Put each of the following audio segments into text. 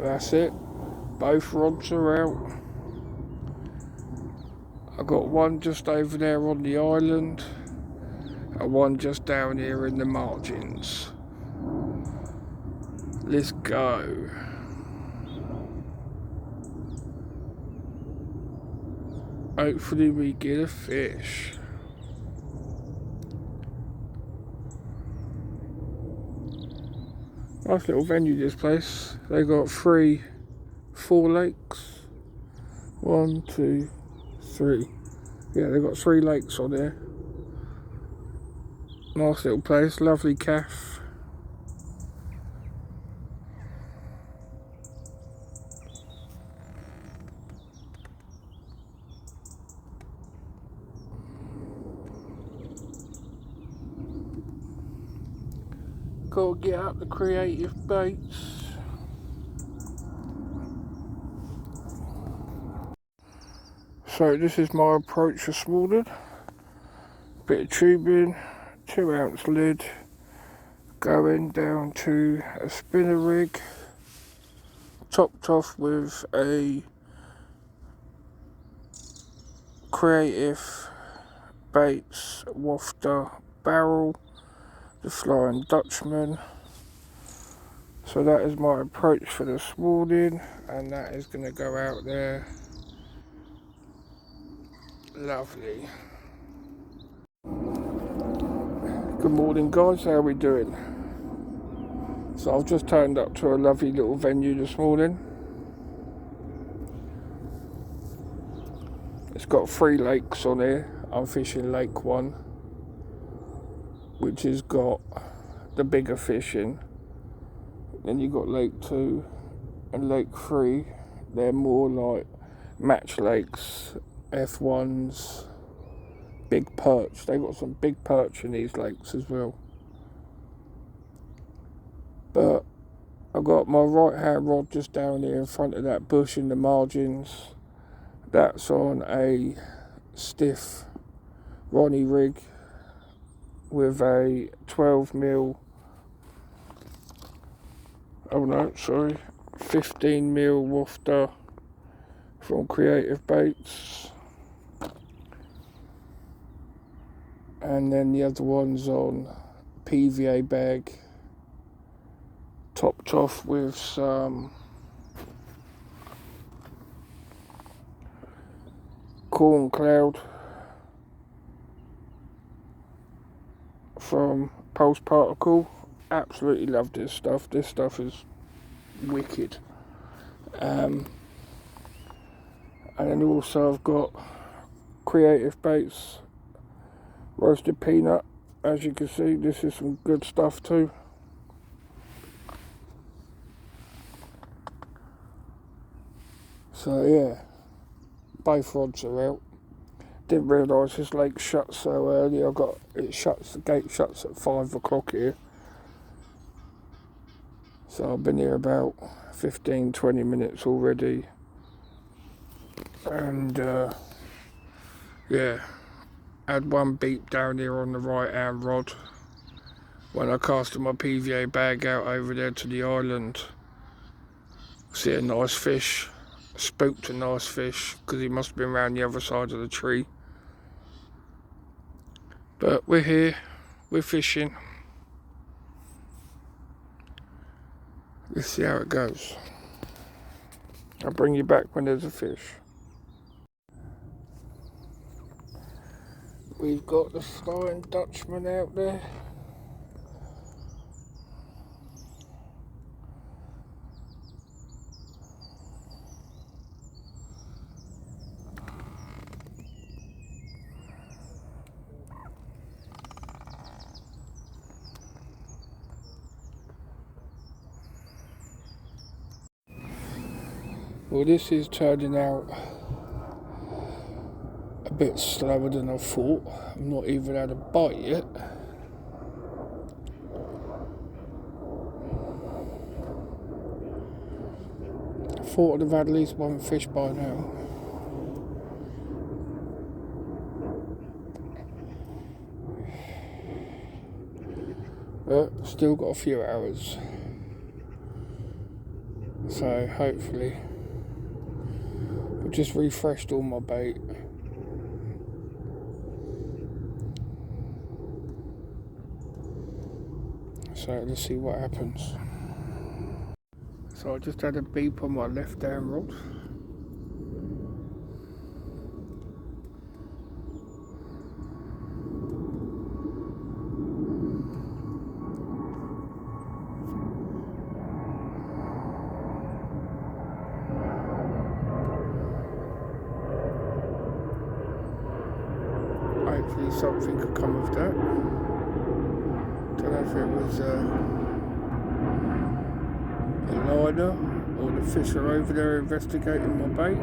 That's it. Both rods are out. I got one just over there on the island and one just down here in the margins. Let's go. Hopefully we get a fish. Nice little venue, this place. They got 4 lakes. 1, 2, 3. Yeah, they got 3 lakes on there. Nice little place, lovely cafe. Gotta get out the creative baits. So this is my approach this morning. Bit of tubing, 2-ounce lead, going down to a spinner rig, topped off with a creative baits wafter barrel, the Flying Dutchman. So that is my approach for this morning, and that is going to go out there. Lovely. Good morning, guys, how are we doing? So I've just turned up to a lovely little venue this morning. It's got 3 lakes on here. I'm fishing Lake 1, which has got the bigger fish in. Then you've got Lake 2 and Lake 3. They're more like match lakes, F1s, big perch. They got some big perch in these lakes as well. But I've got my right hand rod just down here in front of that bush in the margins. That's on a stiff Ronnie rig with a 12mm, 15mm wafter from Creative Baits. And then the other one's on PVA bag, topped off with some corn cloud from Pulse Particle. Absolutely love this stuff. This stuff is wicked. And then also I've got Creative Baits roasted peanut. As you can see, this is some good stuff too. So yeah, both rods are out. Didn't realise this lake shuts so early. The gate shuts at 5 o'clock here. So I've been here about 15-20 minutes already. And yeah, had one beep down here on the right hand rod when I casted my PVA bag out over there to the island. See a nice fish, spooked a nice fish because he must have been around the other side of the tree. But we're here, we're fishing. Let's see how it goes. I'll bring you back when there's a fish. We've got the Flying Dutchman out there. Well, this is turning out a bit slower than I thought. I've not even had a bite yet. I thought I'd have had at least one fish by now. But still got a few hours. So hopefully, I've just refreshed all my bait. So let's see what happens. So I just had a beep on my left hand rod. Hopefully something could come of that. Don't know if it was a liner or the fish are over there investigating my bait.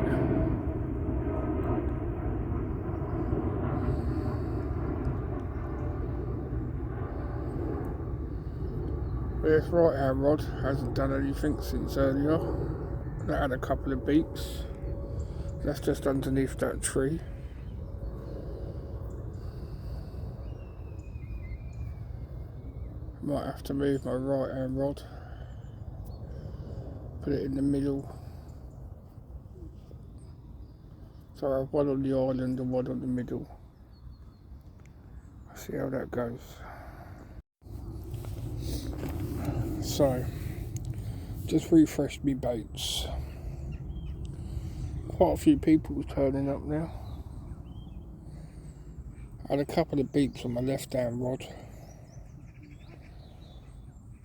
This right hand rod hasn't done anything since earlier. That had a couple of beeps. That's just underneath that tree. Might have to move my right hand rod. Put it in the middle. So I have one on the island and one on the middle. See how that goes. So, just refreshed me baits. Quite a few people turning up now. I had a couple of beeps on my left hand rod,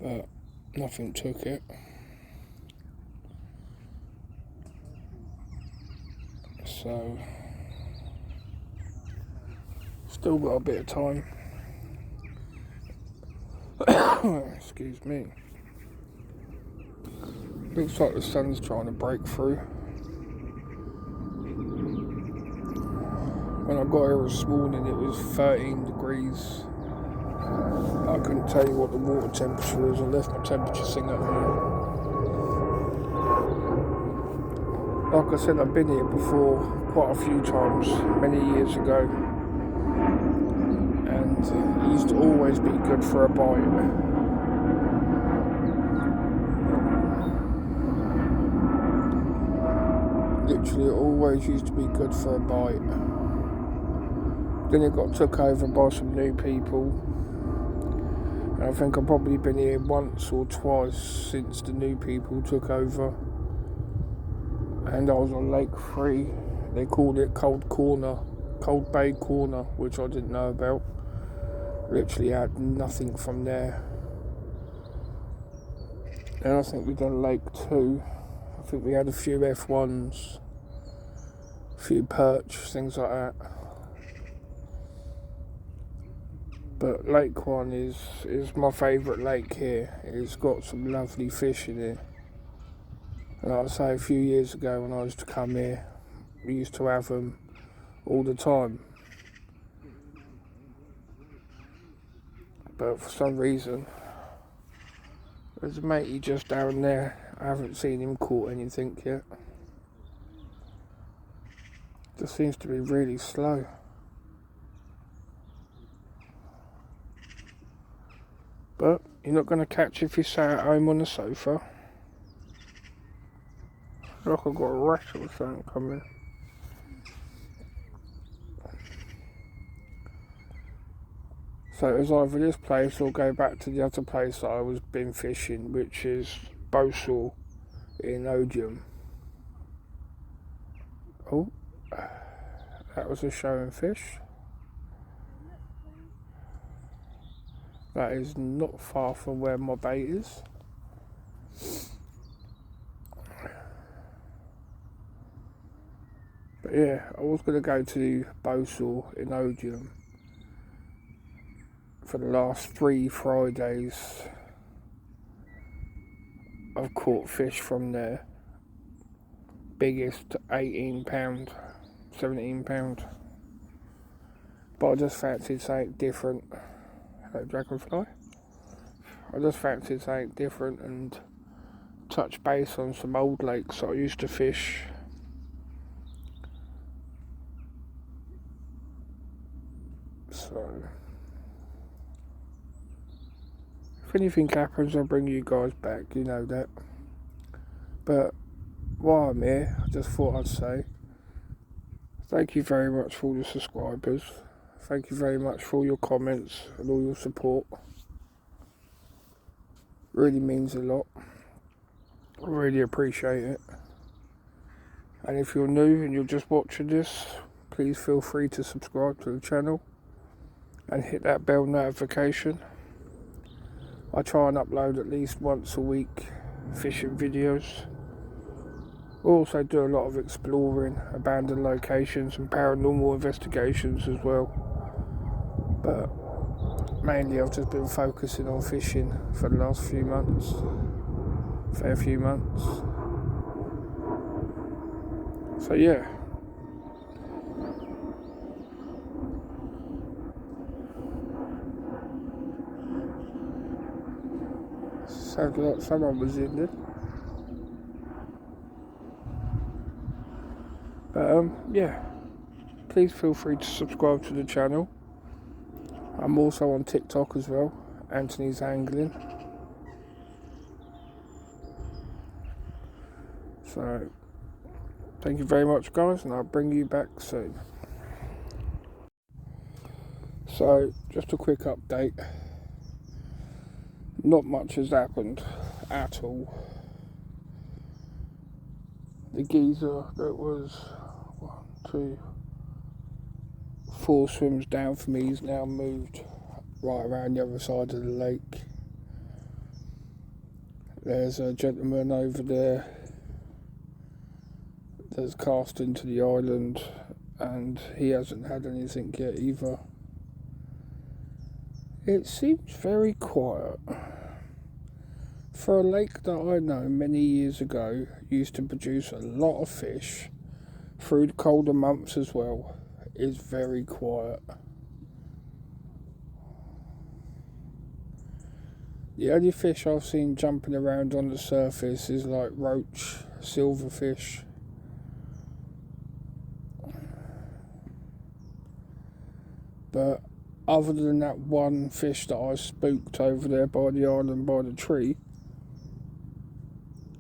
but nothing took it. So, still got a bit of time. Excuse me. Looks like the sun's trying to break through. When I got here this morning it was 13 degrees. I couldn't tell you what the water temperature is. I left my temperature thing at home. Like I said, I've been here before quite a few times, many years ago. And it used to always be good for a bite. Literally, it always used to be good for a bite. Then it got took over by some new people. And I think I've probably been here once or twice since the new people took over. And I was on Lake 3. They called it Cold Bay Corner, which I didn't know about. Literally had nothing from there. And I think we've done Lake 2. I think we had a few F1s, a few perch, things like that. But Lake 1 is my favourite lake here. It's got some lovely fish in it. And like I say, a few years ago when I used to come here, we used to have them all the time. But for some reason, there's a matey just down there. I haven't seen him caught anything yet. Just seems to be really slow. But you're not going to catch if you sat at home on the sofa. Like I've got a rash or something coming. So it was either this place or go back to the other place that I was been fishing, which is Berkshire in Odium. Oh, that was a showing fish. That is not far from where my bait is. But yeah, I was going to go to Berkshire in Odium for the last 3 Fridays. I've caught fish from there. Biggest £18, £17. But I just fancied something different. Hello, dragonfly. I just fancied something different and touch base on some old lakes that I used to fish. So, if anything happens, I'll bring you guys back, you know that. But while I'm here, I just thought I'd say thank you very much for all the subscribers. Thank you very much for all your comments and all your support. Really means a lot. I really appreciate it. And if you're new and you're just watching this, please feel free to subscribe to the channel and hit that bell notification. I try and upload at least once a week fishing videos. I also do a lot of exploring abandoned locations and paranormal investigations as well. But mainly I've just been focusing on fishing for the last few months. Fair few months. So yeah. Sounds like someone was in there. But yeah. Please feel free to subscribe to the channel. I'm also on TikTok as well, Anthony's Angling. So, thank you very much guys, and I'll bring you back soon. So, just a quick update. Not much has happened at all. The geezer that was 4 swims down from me is now moved right around the other side of the lake. There's a gentleman over there that's cast into the island, and he hasn't had anything yet either. It seems very quiet. For a lake that I know many years ago used to produce a lot of fish through the colder months as well, is very quiet. The only fish I've seen jumping around on the surface is like roach, silverfish. But other than that one fish that I spooked over there by the island by the tree.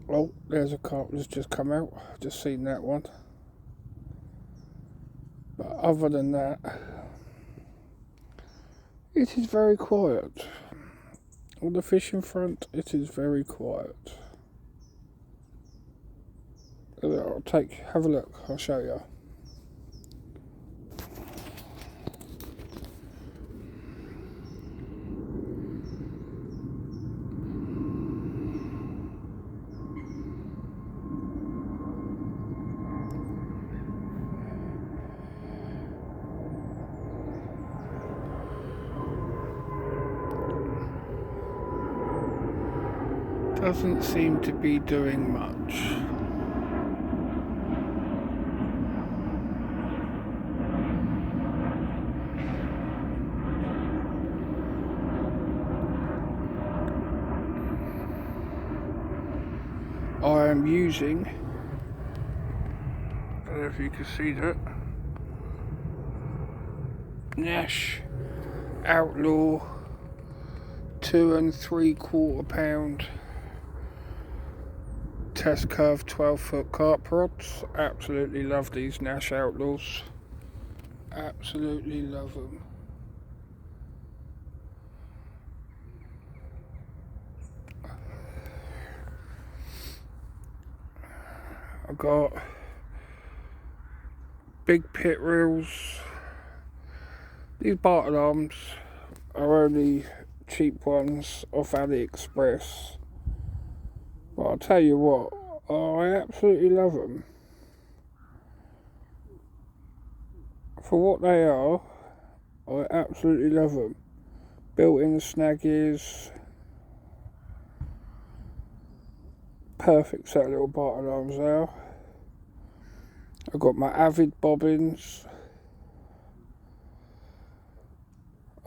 Oh, there's a carp that's just come out. Just seen that one. But other than that, it is very quiet. On the fishing front, it is very quiet. Have a look, I'll show you. Doesn't seem to be doing much. I am using, I don't know if you can see that, Nash Outlaw 2 3/4 pound test curve 12-foot carp rods. Absolutely love these Nash Outlaws. Absolutely love them. I've got big pit reels. These barton arms are only cheap ones off AliExpress. But I'll tell you what, I absolutely love them. For what they are, I absolutely love them. Built-in snag ears. Perfect set of little barton arms there. I've got my Avid bobbins.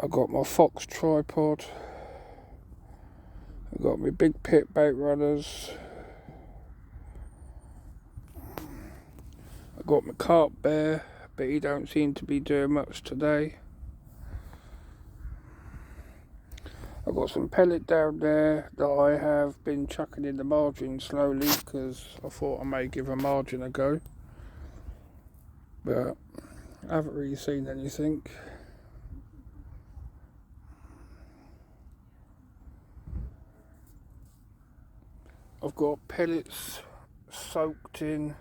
I've got my Fox tripod. I've got my big pit bait runners. I've got my carp bear, but he don't seem to be doing much today. I've got some pellet down there that I have been chucking in the margin slowly because I thought I may give a margin a go, but I haven't really seen anything. I've got pellets soaked in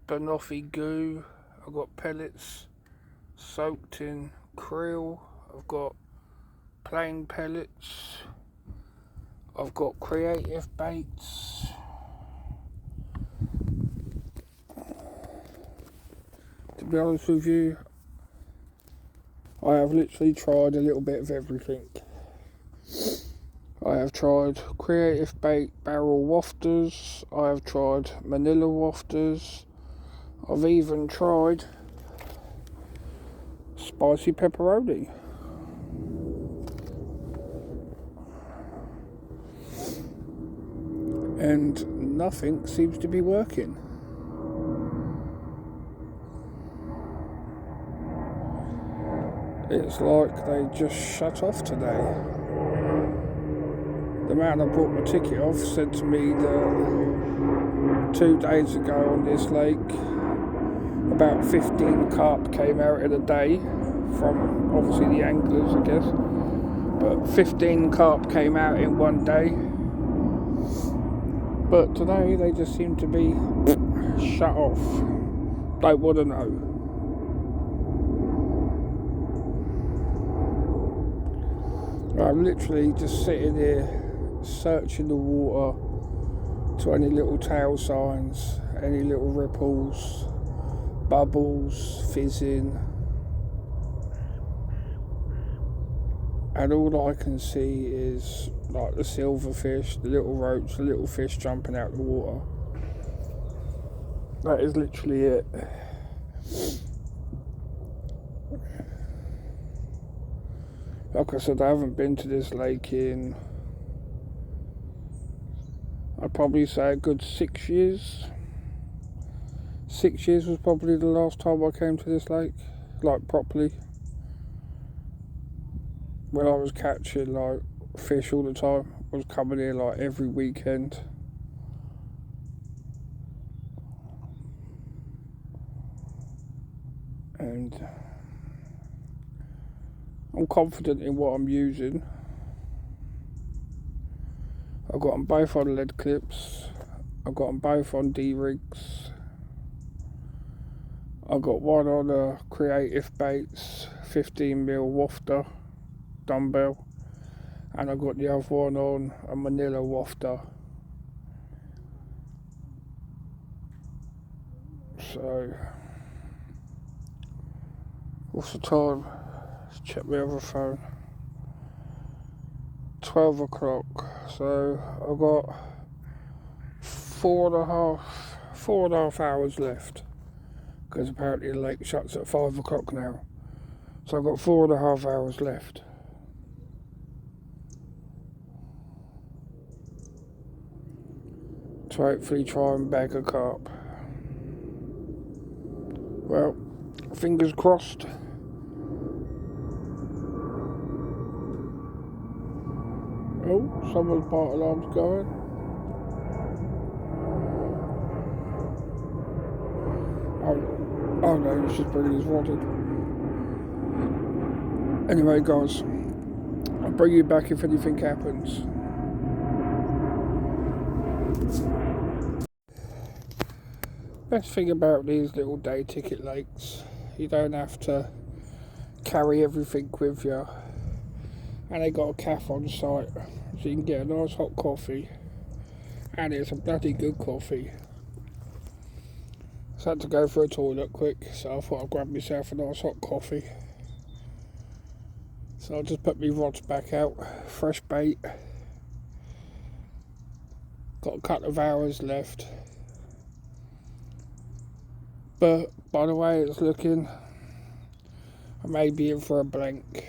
banoffee goo. I've got pellets soaked in krill. I've got plain pellets. I've got creative baits. To be honest with you, I have literally tried a little bit of everything. I have tried creative bait barrel wafters. I have tried manila wafters. I've even tried spicy pepperoni. And nothing seems to be working. It's like they just shut off today. The man I bought my ticket off said to me that 2 days ago on this lake, about 15 carp came out in a day from obviously the anglers, I guess. But 15 carp came out in one day. But today they just seem to be shut off. Don't want to know. I'm literally just sitting here searching the water to any little tail signs, any little ripples, bubbles, fizzing, and all I can see is like the silverfish, the little roach, the little fish jumping out the water. That is literally it. Like I said, I haven't been to this lake in, I'd probably say a good 6 years. 6 years was probably the last time I came to this lake, like properly. When I was catching like fish all the time, I was coming here like every weekend. And I'm confident in what I'm using. I've got them both on lead clips. I've got them both on D-rigs. I've got one on a creative baits 15mm wafter dumbbell, and I've got the other one on a manila wafter. So, what's the time? Let's check my other phone. 12 o'clock. So I've got 4.5 hours left, because apparently the lake shuts at 5 o'clock now. So I've got 4.5 hours left. To hopefully try and bag a carp. Well, fingers crossed. Oh, someone's bike alarm's going. Oh no, he's just bringing his rod in. Anyway, guys, I'll bring you back if anything happens. Best thing about these little day ticket lakes, you don't have to carry everything with you, and they got a cafe on site, so you can get a nice hot coffee, and it's a bloody good coffee. So I had to go for a toilet quick, so I thought I'd grab myself a nice hot coffee. So I'll just put my rods back out, fresh bait. Got a couple of hours left. But by the way it's looking, I may be in for a blank.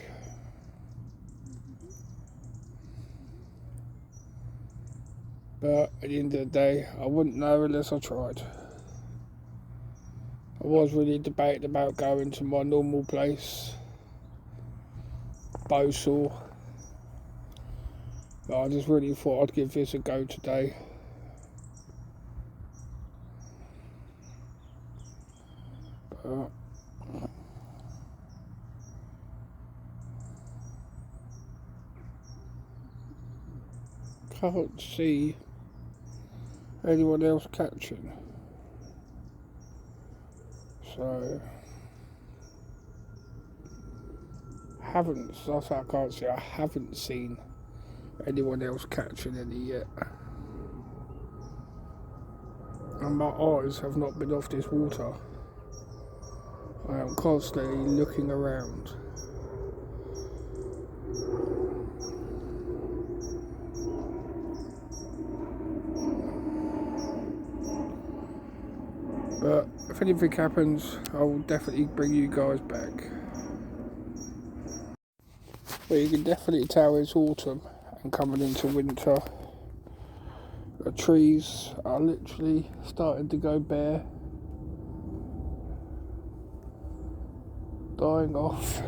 But at the end of the day, I wouldn't know unless I tried. I was really debating about going to my normal place, bow saw. But I just really thought I'd give this a go today. Can't see anyone else catching. So I can't see. I haven't seen anyone else catching any yet. And my eyes have not been off this water. I am constantly looking around. But if anything happens, I will definitely bring you guys back. But you can definitely tell it's autumn and coming into winter. The trees are literally starting to go bare, dying off.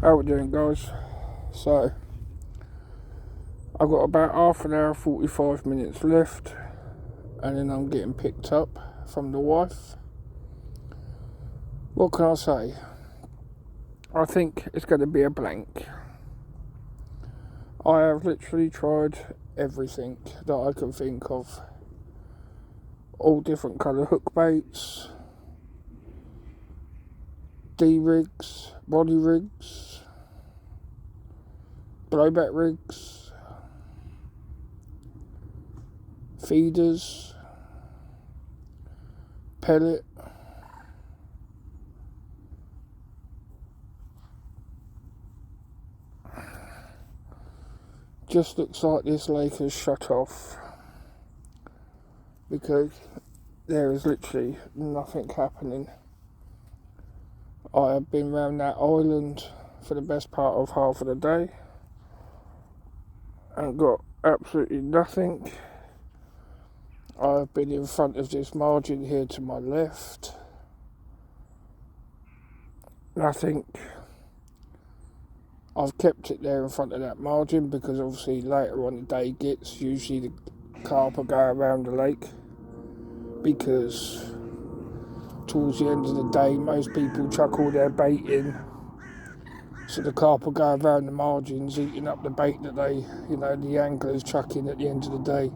How we doing, guys? So I've got about half an hour, 45 minutes left, and then I'm getting picked up from the wife. What can I say? I think it's going to be a blank. I have literally tried everything that I can think of. All different colour hook baits, D-rigs, body rigs, blowback rigs, feeders, pellet, just looks like this lake has shut off because there is literally nothing happening. I have been round that island for the best part of half of the day and got absolutely nothing. I've been in front of this margin here to my left. Nothing. I've kept it there in front of that margin because obviously later on the day gets usually the carp will go around the lake, because towards the end of the day most people chuck all their bait in, so the carp will go around the margins eating up the bait that the anglers chuck in at the end of the day.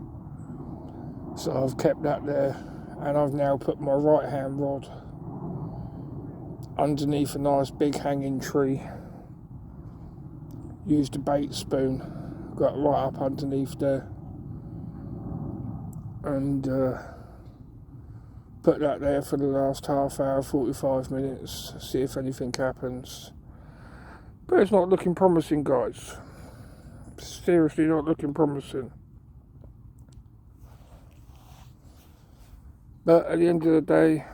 So I've kept that there, and I've now put my right hand rod underneath a nice big hanging tree. Used a bait spoon, got right up underneath there, and put that there for the last half hour, 45 minutes, see if anything happens. But it's not looking promising, guys. Seriously not looking promising. But at the end of the day,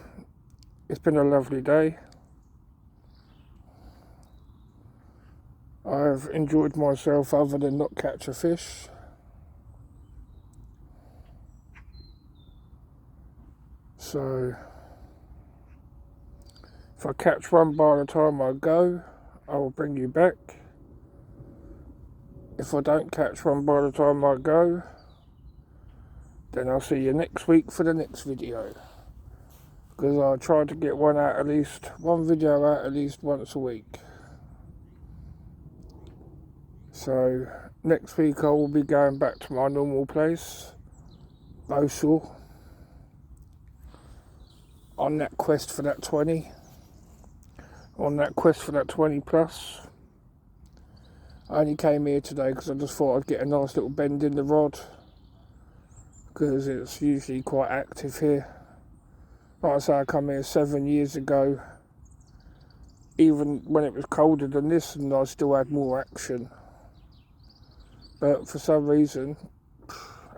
it's been a lovely day. I've enjoyed myself other than not catch a fish. So if I catch one by the time I go, I will bring you back. If I don't catch one by the time I go, then I'll see you next week for the next video. Because I try to get one video out at least once a week. So next week I will be going back to my normal place, Berkshire, on that quest for that 20. On that quest for that 20 plus. I only came here today because I just thought I'd get a nice little bend in the rod, because it's usually quite active here. Like I say, I come here 7 years ago, even when it was colder than this, and I still had more action. But for some reason,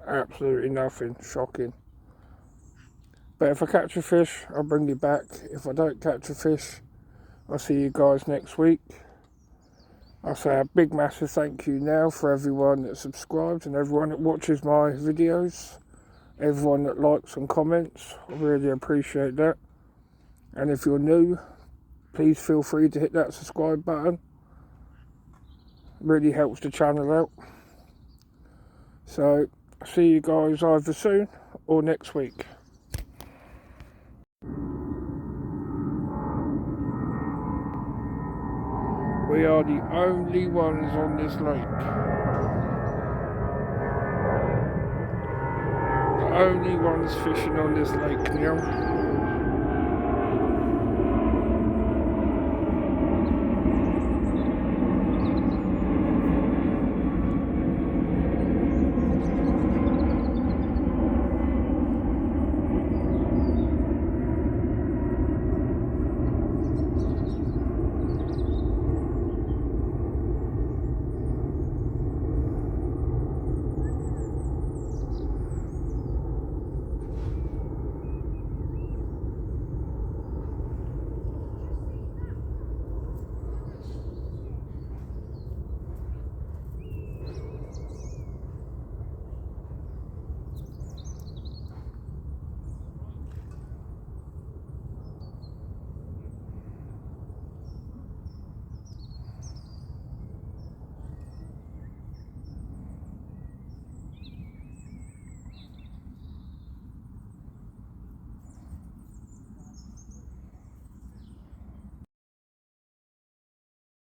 absolutely nothing. Shocking. But if I catch a fish, I'll bring you back. If I don't catch a fish, I'll see you guys next week. I'll say a big massive thank you now for everyone that subscribes and everyone that watches my videos. Everyone that likes and comments. I really appreciate that. And if you're new, please feel free to hit that subscribe button. It really helps the channel out. So, see you guys either soon or next week. We are the only ones on this lake. The only ones fishing on this lake now.